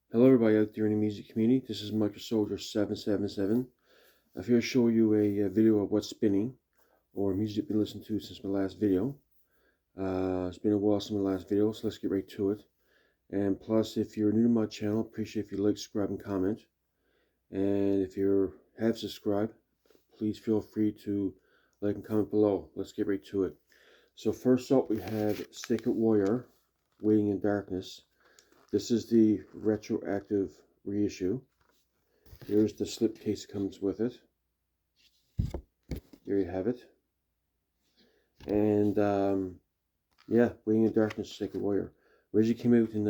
Hello everybody out there in the music community. This is Micro Soldier 777. I'm here to show you a video of what's spinning, or music I've been listening to since my last video. It's been a while since my last video, so let's get right to it. And plus, if you're new to my channel, appreciate if you like, subscribe, and comment. And if you have subscribed, please feel free to like and comment below. Let's get right to it. So first up, we have Sacred Warrior, Waiting in Darkness. This is the retroactive reissue. Here's the slipcase that comes with it. There you have it. And yeah, Waiting in Darkness, Sacred Warrior. Originally came out in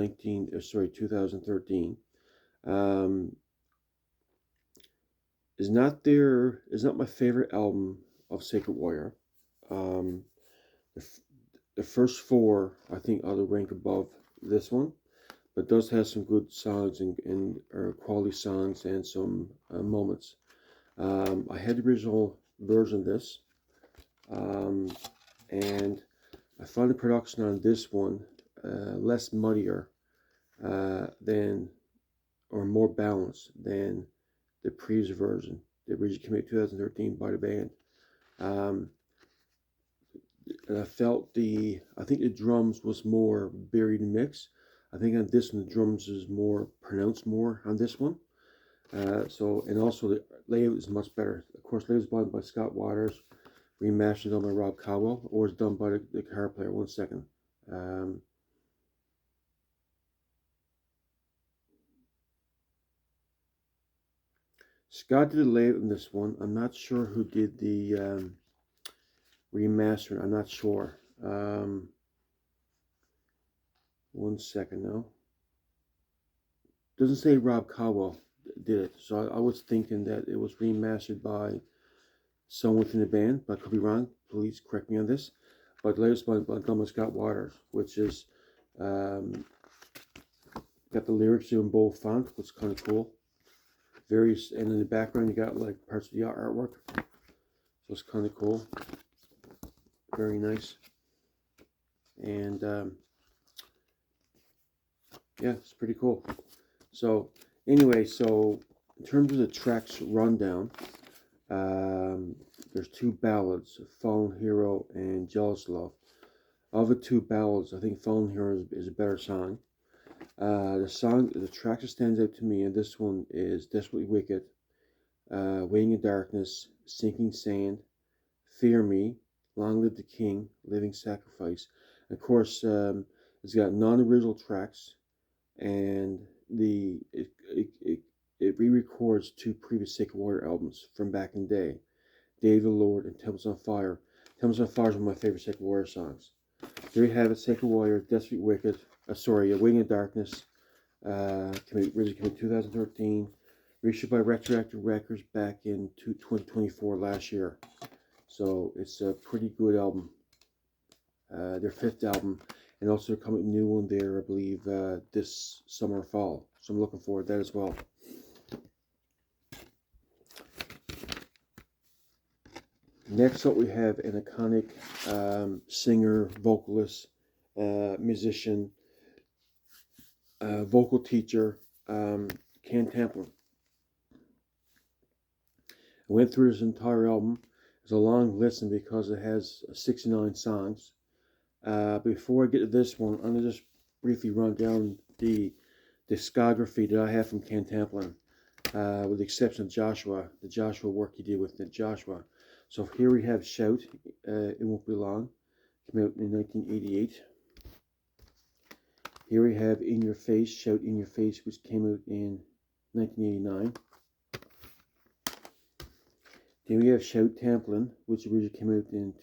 2013. Is not my favorite album of Sacred Warrior. Um, the first four I think ought to rank above this one, but does have some good songs and quality songs and some moments. I had the original version of this, and I found the production on this one less muddier than, or more balanced than the previous version. The original came out in 2013 by the band. And I felt I think the drums was more buried in mix. I think on this one the drums is more pronounced more on this one. And also the layout is much better. Of course, layout is by Scott Waters, remastered done by Rob Cowell, or it's done by the guitar player. One second. Scott did the layout in this one. I'm not sure who did the remaster. I'm not sure. One second now. Doesn't say Rob Cowell did it, so I was thinking that it was remastered by someone within the band, but I could be wrong. Please correct me on this. But latest by Scott Waters, which is got the lyrics in bold font, which is kind of cool. And in the background you got like parts of the artwork, so it's kind of cool. Very nice. And yeah, it's pretty cool. So anyway, so in terms of the tracks rundown, there's two ballads, Fallen Hero and Jealous Love. Of the two ballads, I think Fallen Hero is a better song. The track that stands out to me, and this one is Desperately Wicked, Waiting in Darkness, Sinking Sand, Fear Me, Long Live the King, Living Sacrifice. And of course, it's got non-original tracks, and it re-records two previous Sacred Warrior albums from back in the day, Day of the Lord and Temples on Fire. Temples on Fire is one of my favorite Sacred Warrior songs. There you have it, Sacred Warrior, Desperate Wicked, Waiting in Darkness, originally came in 2013, reissued by Retroactive Records back in 2024 last year. So it's a pretty good album. Their fifth album, and also they're coming with a new one there, I believe, this summer or fall. So I'm looking forward to that as well. Next up, we have an iconic singer, vocalist, musician, vocal teacher, Ken Tamplin. I went through this entire album. It's a long listen because it has 69 songs. Before I get to this one, I'm going to just briefly run down the discography that I have from Ken Tamplin, with the exception of the Joshua work he did with Joshua. So here we have Shout, It Won't Be Long, came out in 1988. Here we have In Your Face, Shout In Your Face, which came out in 1989. Then we have Shout Tamplin, which originally came out in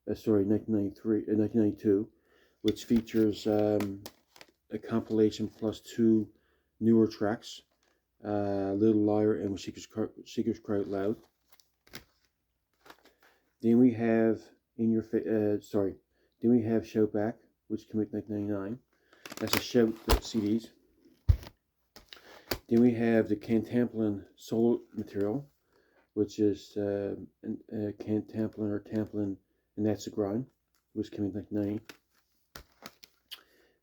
1992, which features a compilation plus two newer tracks, Little Liar and When Seekers Cry Out Loud. Then we have Then we have Shout Back, which came out in 1999. That's a Shout CDs. Then we have the Ken Tamplin solo material, which is Ken Tamplin and That's the Grind, which came in 1990.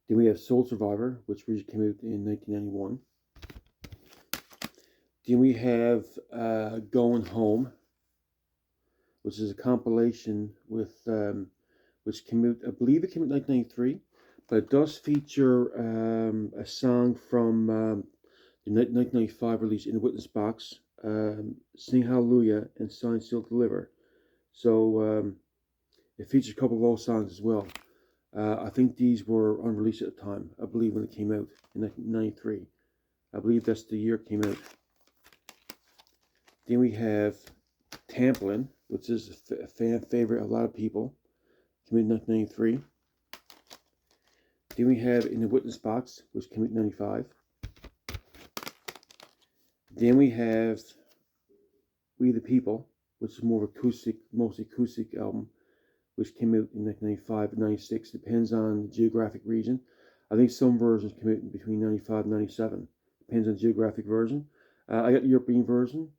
Then we have Soul Survivor, which originally came out in 1991. Then we have Going Home, which is a compilation with which came out, I believe it came out in 1993, but it does feature a song from the 1995 release In the Witness Box, Sing Hallelujah and Sign Still Deliver. So it features a couple of old songs as well. I think these were unreleased at the time, I believe, when it came out in 1993. I believe that's the year it came out. Then we have Tamplin, which is a fan favorite of a lot of people. Came out in 1993. Then we have In the Witness Box, which came out in 1995. Then we have We the People, which is more of acoustic, mostly acoustic album, which came out in 1995 and 96. Depends on the geographic region. I think some versions came out between 95 and 97. Depends on the geographic version. I got the European version,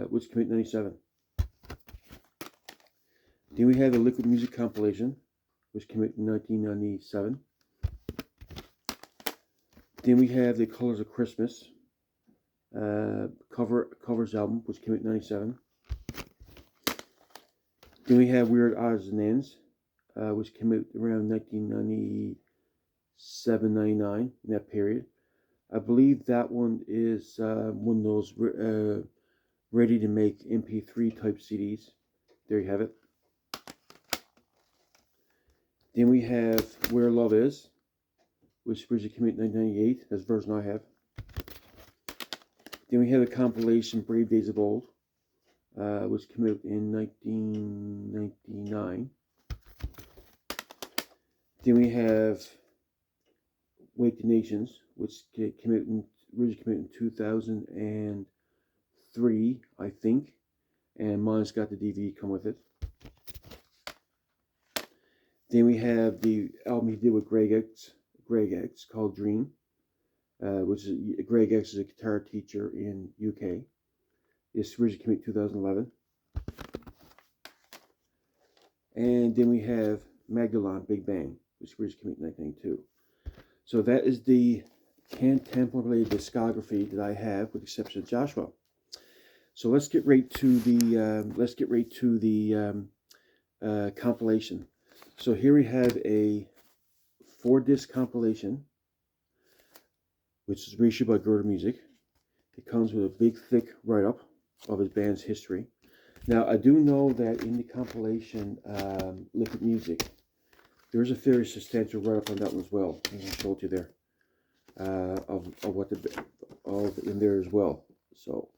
which came out in 97. Then we have the Liquid Music compilation, which came out in 1997. Then we have the Colors of Christmas covers album, which came out in 97. Then we have Weird Odds and Ends, which came out around 1997, 99, in that period. I believe that one is one of those ready to make MP3 type CDs. There you have it. Then we have Where Love Is, which originally came out in 1998. That's the version I have. Then we have the compilation Brave Days of Old, which came out in 1999. Then we have Wake the Nations, which originally came out in 2003, I think. And mine's got the DVD come with it. Then we have the album he did with Greg X called Dream, which is Greg X is a guitar teacher in UK. This originally came out in 2011. And then we have Magdalene Big Bang, which originally came out in 1992. So that is the Tamplin related discography that I have, with the exception of Joshua. So let's get right to the compilation. So here we have a 4-disc compilation, which is reissued by Gerda Music. It comes with a big, thick write-up of his band's history. Now, I do know that in the compilation, Liquid Music, there's a fairly substantial write-up on that one as well. I showed you there of what in there as well. So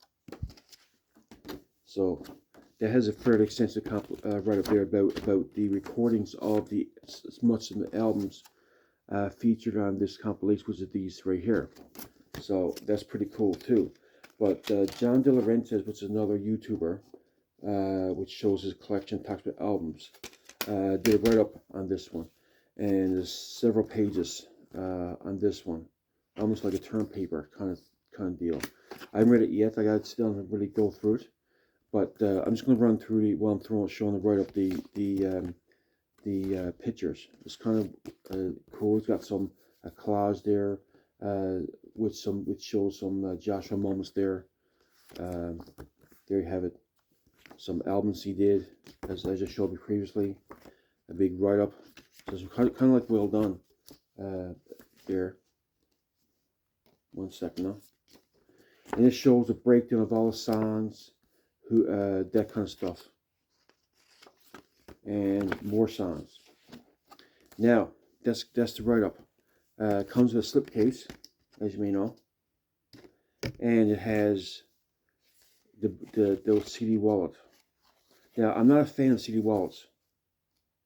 that has a fairly extensive write-up there about the recordings of as much of the albums featured on this compilation, which is these right here. So that's pretty cool too. But John De Laurentiis, which is another YouTuber, which shows his collection, talks about albums, did a write-up on this one, and there's several pages on this one, almost like a term paper kind of deal. I haven't read it yet. I got to sit down and really go through it. But I'm just going to run through while I'm showing the write-up the pictures. It's kind of cool. It's got some collage there which shows some Joshua moments there. There you have it. Some albums he did, as I just showed you previously. A big write-up. So it's kind of like well done there. 1 second now. And it shows a breakdown of all the songs, that kind of stuff. And more songs. Now, that's the write-up. Comes with a slipcase, as you may know. And it has the CD wallet. Now, I'm not a fan of CD wallets.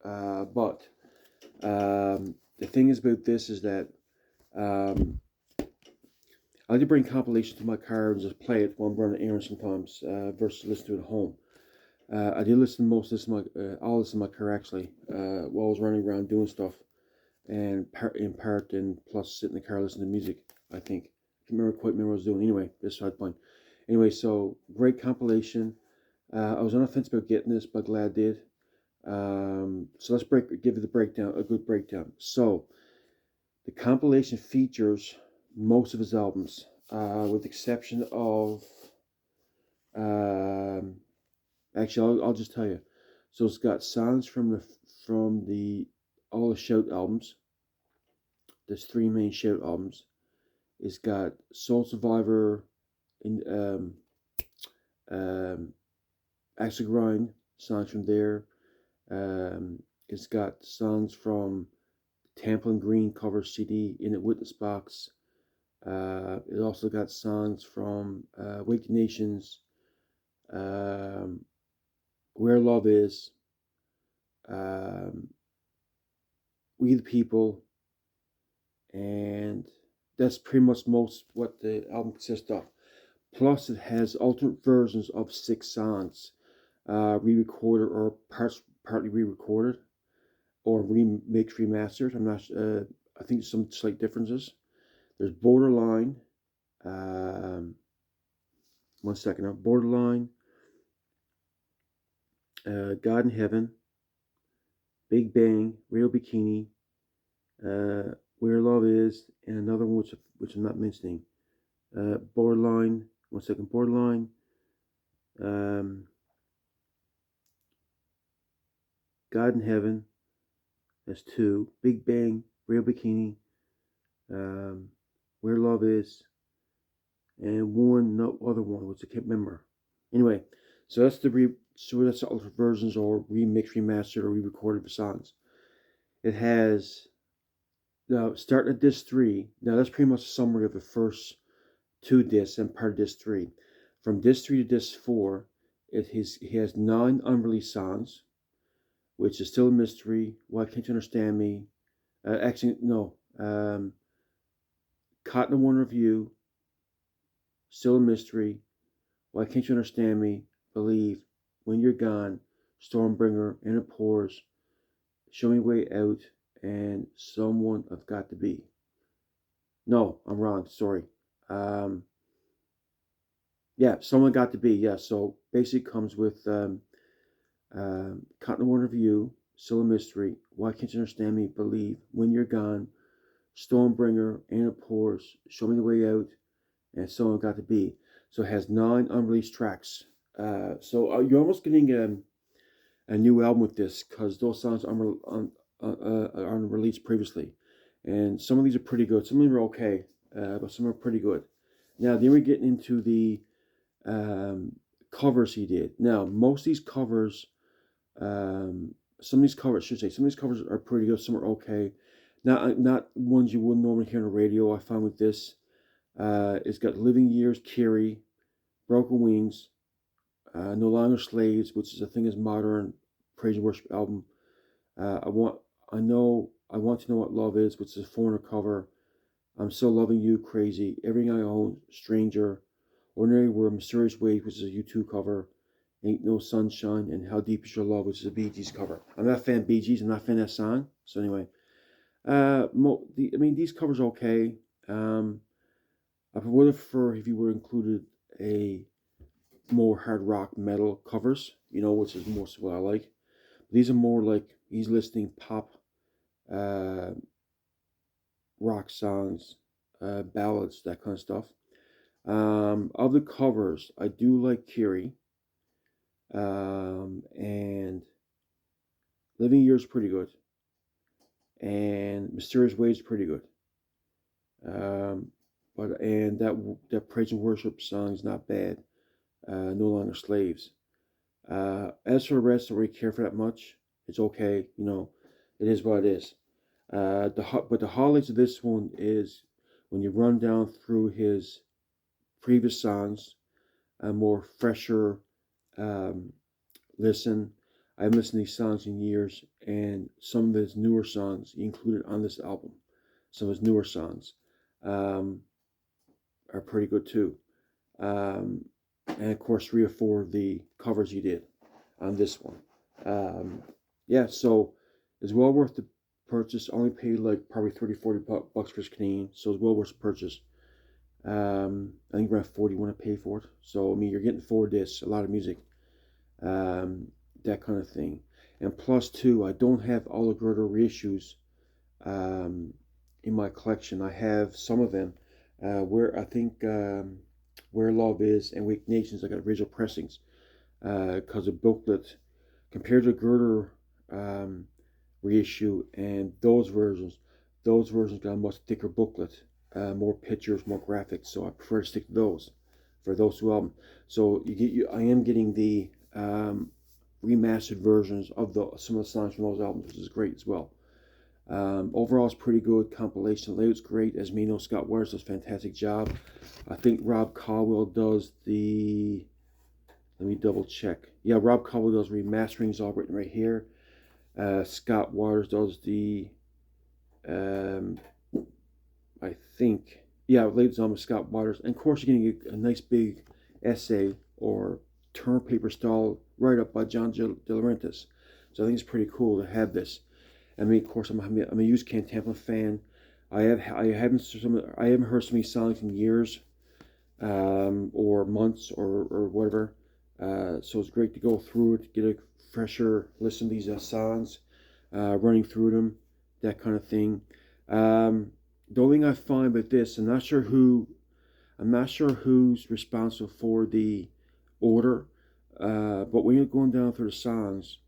But the thing is about this is that I like to bring compilations to my car and just play it while I'm running errands sometimes, versus listen to it at home. I did listen to all this in my car actually, while I was running around doing stuff, and plus sit in the car listening to music. I think I can't quite remember what I was doing. Anyway, this side point. Anyway, so great compilation. I was on the fence about getting this, but glad I did. So let's give it a good breakdown. So The compilation features most of his albums, with the exception of, um, actually, I'll just tell you. So it's got songs from the all the Shout albums. There's three main Shout albums. It's got Soul Survivor, in um, Axe to Grind songs from there. It's got songs from Tamplin Green cover CD in the Witness Box. It also got songs from Wake the Nations, um, Where Love Is, um, We the People, and that's pretty much most what the album consists of. Plus, it has alternate versions of 6 songs, re-recorded or partly re-recorded, or remixed, remastered. I'm not. I think some slight differences. There's Borderline. Um, One second now. Borderline, God in Heaven, Big Bang, Real Bikini, Where Love Is, and another one which I'm not mentioning. Borderline. One second. Borderline. Um, God in Heaven. That's 2. Big Bang, Real Bikini, um, Where Love Is, and one no other one which I can't remember. Anyway, so that's the other versions or remixed, remastered, or re-recorded songs. It has now starting at disc 3. Now that's pretty much a summary of the first 2 discs and part of disc 3. From disc 3 to disc 4, he has 9 unreleased songs, which is Still a Mystery, Why Can't You Understand Me? Actually, no. Caught in One Review, Still a Mystery, Why Can't You Understand Me? Believe, When You're Gone, Stormbringer, And It Pours, Show Me Way Out, and Someone I've Got to Be. No, I'm wrong. Sorry. Yeah, Someone Got to Be. Yeah, so basically comes with Cotton One Review, Still a Mystery, Why Can't You Understand Me? Believe, When You're Gone, Stormbringer, And It Pours, Show Me the Way Out, and Someone Got to Be. So it has 9 unreleased tracks. So you're almost getting a new album with this because those songs aren't released previously. And some of these are pretty good. Some of them are okay, but some are pretty good. Now, then we're getting into the covers he did. Now, most of these covers, some of these covers, I should say, some of these covers are pretty good. Some are okay. Not ones you wouldn't normally hear on the radio. I found with this, it's got Living Years, Kiri, Broken Wings, No Longer Slaves, which is I think is modern praise and worship album. I want to know what love is, which is a Foreigner cover. I'm Still Loving You, Crazy, Everything I Own, Stranger, Ordinary World, Mysterious Ways, which is a U2 cover, Ain't No Sunshine, and How Deep Is Your Love, which is a Bee Gees cover. I'm not a fan of Bee Gees. I'm not a fan of that song. So anyway, these covers are okay. I would have preferred if you would have included a more hard rock metal covers, which is more what I like. These are more like he's listing pop, uh, rock songs, ballads, that kind of stuff. Of the covers, I do like Kiri, and Living Years is pretty good, and Mysterious Ways is pretty good. Um, and that praise and worship song is not bad. No Longer Slaves. As for the rest, I don't really care for that much. It's okay, it is what it is. But the highlights of this one is when you run down through his previous songs, a more fresher um, listen. I haven't listened to these songs in years, and some of his newer songs he included on this album. Some of his newer songs um, are pretty good too. Um, and of course, 3 or 4 of the covers he did on this one. Um, yeah, so it's well worth the purchase. Only paid like probably 30, 40 bucks for Canadian, so it's well worth the purchase. I think around 40 when I pay for it. So I mean, you're getting 4 discs, a lot of music, that kind of thing. And plus, too, I don't have all the Gerder reissues. Um, in my collection. I have some of them. Where I think Where Love Is and Weak Nations, I got original pressings. Because the booklet, compared to Girder reissue and those versions got a much thicker booklet, more pictures, more graphics. So I prefer to stick to those for those two albums. So I am getting the remastered versions of some of the songs from those albums, which is great as well. Overall, it's pretty good compilation. The layout's great. As we know, Scott Waters does a fantastic job. I think Rob Caldwell does the. Let me double check. Yeah, Rob Caldwell does remasterings, all written right here. Scott Waters does the. I think. Yeah, latest on with Scott Waters, and of course you're getting a nice big essay or term paper style write up by John De Laurentiis. So I think it's pretty cool to have this. I mean, of course, I'm a huge Tamplin fan. I haven't heard so many songs in years, or months, or whatever. So it's great to go through it, get a fresher listen to these songs, running through them, that kind of thing. The only thing I find with this, I'm not sure who's responsible for the order, but when you're going down through the songs,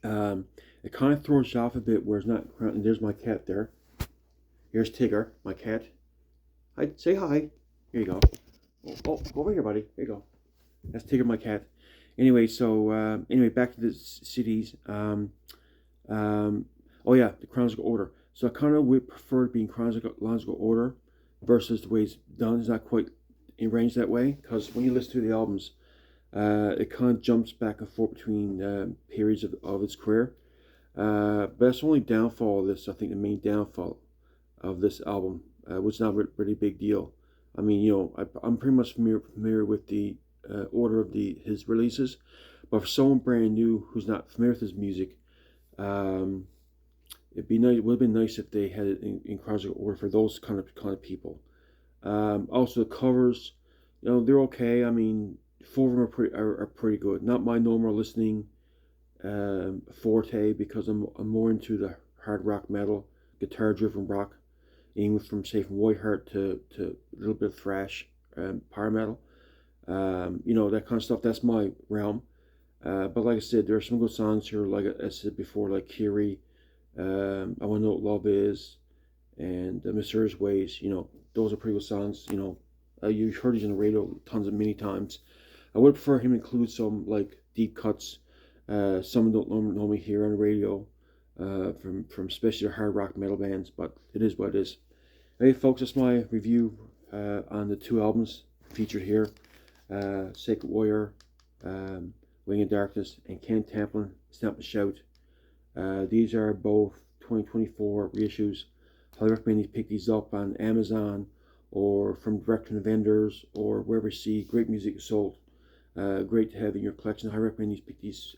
it kind of throws you off a bit where it's not. And there's my cat there. Here's Tigger, my cat. Hi, say hi. Here you go. Oh, go over here, buddy. Here you go. That's Tigger, my cat. Anyway, so back to the CDs. Oh yeah, the chronological order. So I kind of would prefer it being chronological order versus the way it's done. It's not quite arranged that way, because when you listen to the albums, it kind of jumps back and forth between periods of its career. But that's the only downfall of this. I think the main downfall of this album, which is not a really big deal. I mean, I'm pretty much familiar with the order of his releases, but for someone brand new who's not familiar with his music, it'd be nice. It would have been nice if they had it in chronological order for those kind of people. Also, the covers, they're okay. I mean, 4 of them are pretty good. Not my normal listening forte, because I'm more into the hard rock metal, guitar driven rock, even from Whiteheart to a little bit of thrash, power metal. That kind of stuff. That's my realm. But like I said, there are some good songs here, like I said before, like Kiri, I Want to Know What Love Is, and Mysterious Ways. Those are pretty good songs. You've heard these on the radio many times. I would prefer him include some like deep cuts. Some don't normally hear on the radio, from especially hard rock metal bands, but it is what it is. Hey folks, that's my review on the 2 albums featured here, Sacred Warrior, Wing of Darkness, and Ken Tamplin, Stamp and Shout. These are both 2024 reissues. I recommend you pick these up on Amazon or from direct from the vendors or wherever you see great music is sold. Great to have in your collection. I recommend you pick these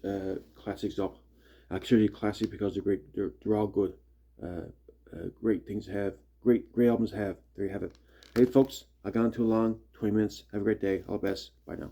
classics up. I consider these classic because they're great. They're all good. Great things to have. Great albums to have. There you have it. Hey folks, I've gone too long. 20 minutes. Have a great day. All the best. Bye now.